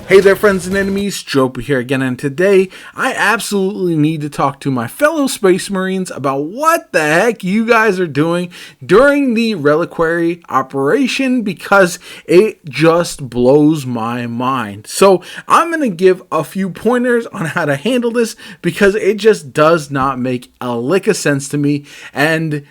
Hey there, friends and enemies, Jopa here again, and today I absolutely need to talk to my fellow Space Marines about what the heck you guys are doing during the Reliquary Operation, because it just blows my mind. So I'm going to give a few pointers on how to handle this, because it just does not make a lick of sense to me, and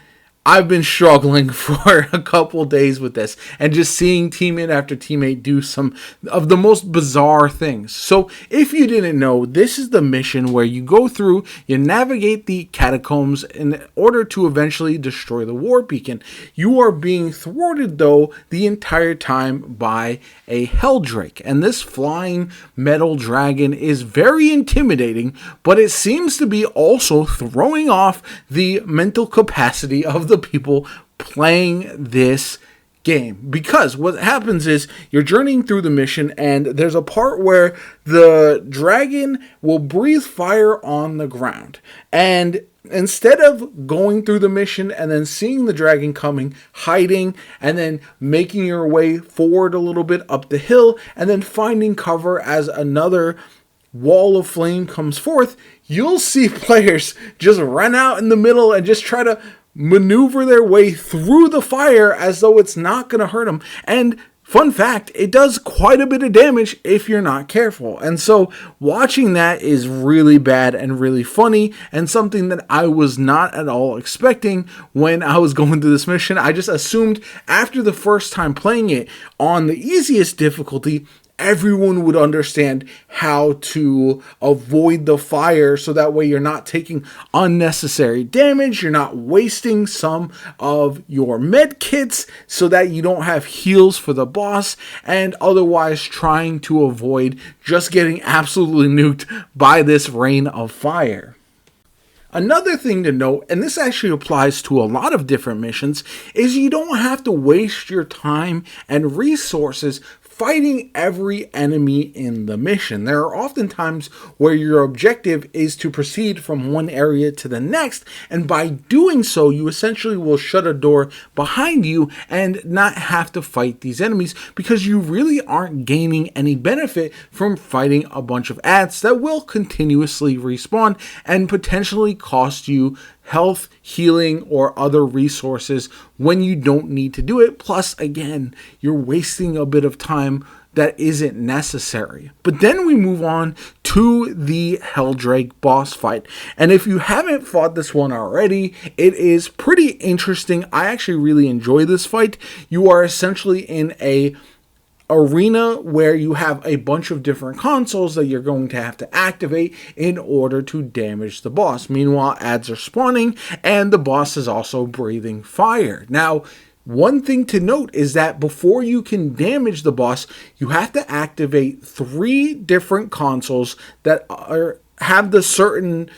I've been struggling for a couple days with this and just seeing teammate after teammate do some of the most bizarre things. So if you didn't know, this is the mission where you go through, you navigate the catacombs in order to eventually destroy the war beacon. You are being thwarted though the entire time by a Helldrake, and this flying metal dragon is very intimidating, but it seems to be also throwing off the mental capacity of the people playing this game. Because what happens is you're journeying through the mission, and there's a part where the dragon will breathe fire on the ground, and instead of going through the mission and then seeing the dragon coming, hiding, and then making your way forward a little bit up the hill, and then finding cover as another wall of flame comes forth, you'll see players just run out in the middle and just try to maneuver their way through the fire as though it's not going to hurt them. And fun fact, it does quite a bit of damage if you're not careful. And so watching that is really bad and really funny, and something that I was not at all expecting when I was going through this mission. I just assumed after the first time playing it on the easiest difficulty, everyone would understand how to avoid the fire, so that way you're not taking unnecessary damage, you're not wasting some of your med kits so that you don't have heals for the boss, and otherwise trying to avoid just getting absolutely nuked by this rain of fire. Another thing to note, and this actually applies to a lot of different missions, is you don't have to waste your time and resources fighting every enemy in the mission. There are often times where your objective is to proceed from one area to the next, and by doing so, you essentially will shut a door behind you and not have to fight these enemies, because you really aren't gaining any benefit from fighting a bunch of adds that will continuously respawn and potentially cost you health, healing, or other resources when you don't need to do it. Plus, again, you're wasting a bit of time that isn't necessary. But then we move on to the Helldrake boss fight. And if you haven't fought this one already, it is pretty interesting. I actually really enjoy this fight. You are essentially in a arena where you have a bunch of different consoles that you're going to have to activate in order to damage the boss. Meanwhile, adds are spawning and the boss is also breathing fire. Now, one thing to note is that before you can damage the boss, you have to activate 3 different consoles that have the certain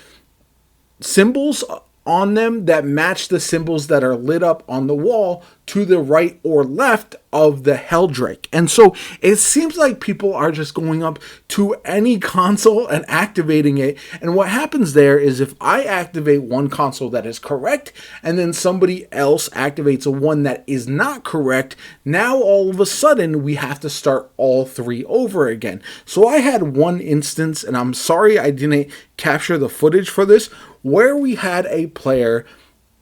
symbols on them that match the symbols that are lit up on the wall to the right or left of the Helldrake. And so it seems like people are just going up to any console and activating it. And what happens there is if I activate one console that is correct and then somebody else activates a one that is not correct, now all of a sudden we have to start all 3 over again. So I had one instance, and I'm sorry I didn't capture the footage for this, where we had a player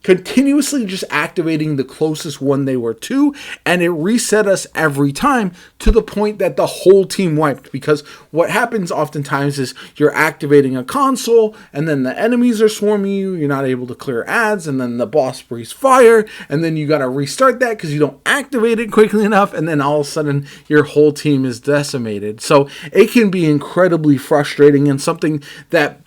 continuously just activating the closest one they were to, and it reset us every time to the point that the whole team wiped. Because what happens oftentimes is you're activating a console and then the enemies are swarming you, you're not able to clear adds, and then the boss breathes fire, and then you got to restart that because you don't activate it quickly enough, and then all of a sudden your whole team is decimated. So it can be incredibly frustrating, and something that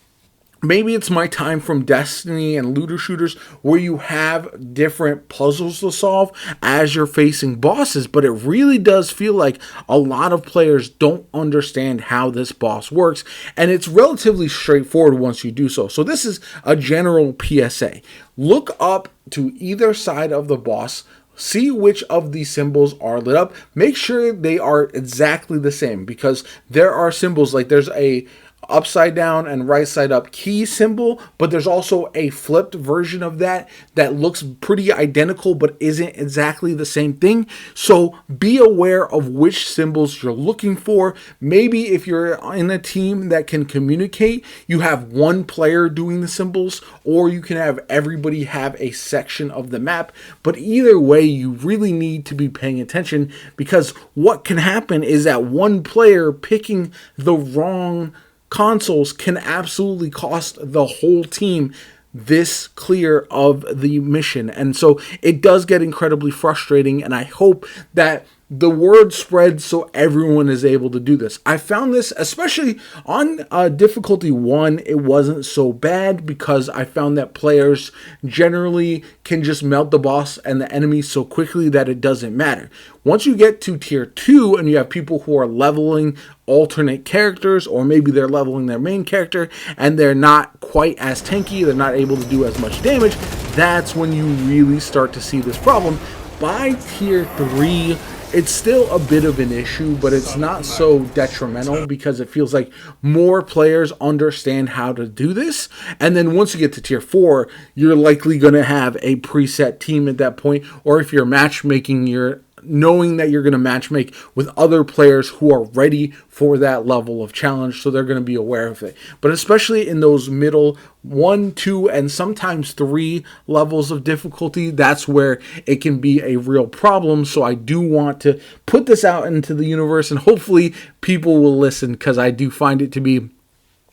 maybe it's my time from Destiny and looter shooters where you have different puzzles to solve as you're facing bosses, but it really does feel like a lot of players don't understand how this boss works, and it's relatively straightforward once you do so. So this is a general PSA. Look up to either side of the boss, see which of these symbols are lit up, make sure they are exactly the same, because there are symbols like there's a upside down and right side up key symbol, but there's also a flipped version of that that looks pretty identical but isn't exactly the same thing. So be aware of which symbols you're looking for. Maybe if you're in a team that can communicate, you have one player doing the symbols, or you can have everybody have a section of the map. But either way, you really need to be paying attention, because what can happen is that one player picking the wrong consoles can absolutely cost the whole team this clear of the mission. And so it does get incredibly frustrating, and I hope that the word spreads so everyone is able to do this. I found this, especially on difficulty 1, it wasn't so bad, because I found that players generally can just melt the boss and the enemy so quickly that it doesn't matter. Once you get to tier 2 and you have people who are leveling alternate characters, or maybe they're leveling their main character and they're not quite as tanky, they're not able to do as much damage, that's when you really start to see this problem. By tier 3, it's still a bit of an issue, but it's not so detrimental, because it feels like more players understand how to do this. And then once you get to tier 4, you're likely going to have a preset team at that point, or if you're matchmaking, you're knowing that you're going to matchmake with other players who are ready for that level of challenge, so they're going to be aware of it. But especially in those middle 1, 2, and sometimes 3 levels of difficulty, that's where it can be a real problem. So I do want to put this out into the universe, and hopefully people will listen, because I do find it to be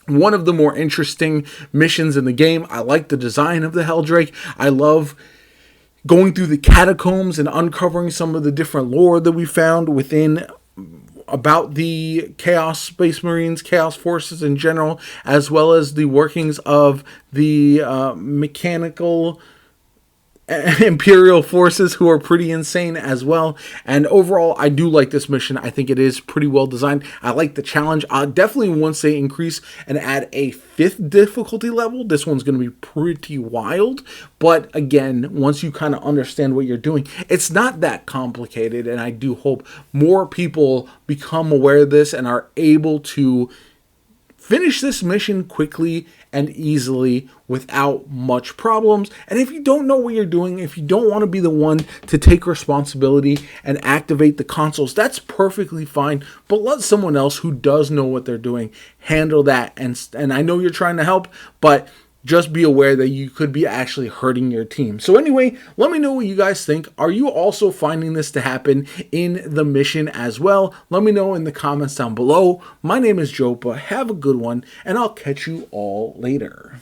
one of the more interesting missions in the game. I like the design of the Helldrake. I love going through the catacombs and uncovering some of the different lore that we found within about the Chaos Space Marines, Chaos Forces in general, as well as the workings of the mechanical Imperial forces, who are pretty insane as well. And overall, I do like this mission. I think it is pretty well designed. I like the challenge. Definitely once they increase and add a 5th difficulty level, this one's going to be pretty wild. But again, once you kind of understand what you're doing, it's not that complicated. And I do hope more people become aware of this and are able to finish this mission quickly and easily without much problems. And if you don't know what you're doing, if you don't want to be the one to take responsibility and activate the consoles, that's perfectly fine. But let someone else who does know what they're doing handle that. And I know you're trying to help, but just be aware that you could be actually hurting your team. So anyway, let me know what you guys think. Are you also finding this to happen in the mission as well? Let me know in the comments down below. My name is JoPa. Have a good one, and I'll catch you all later.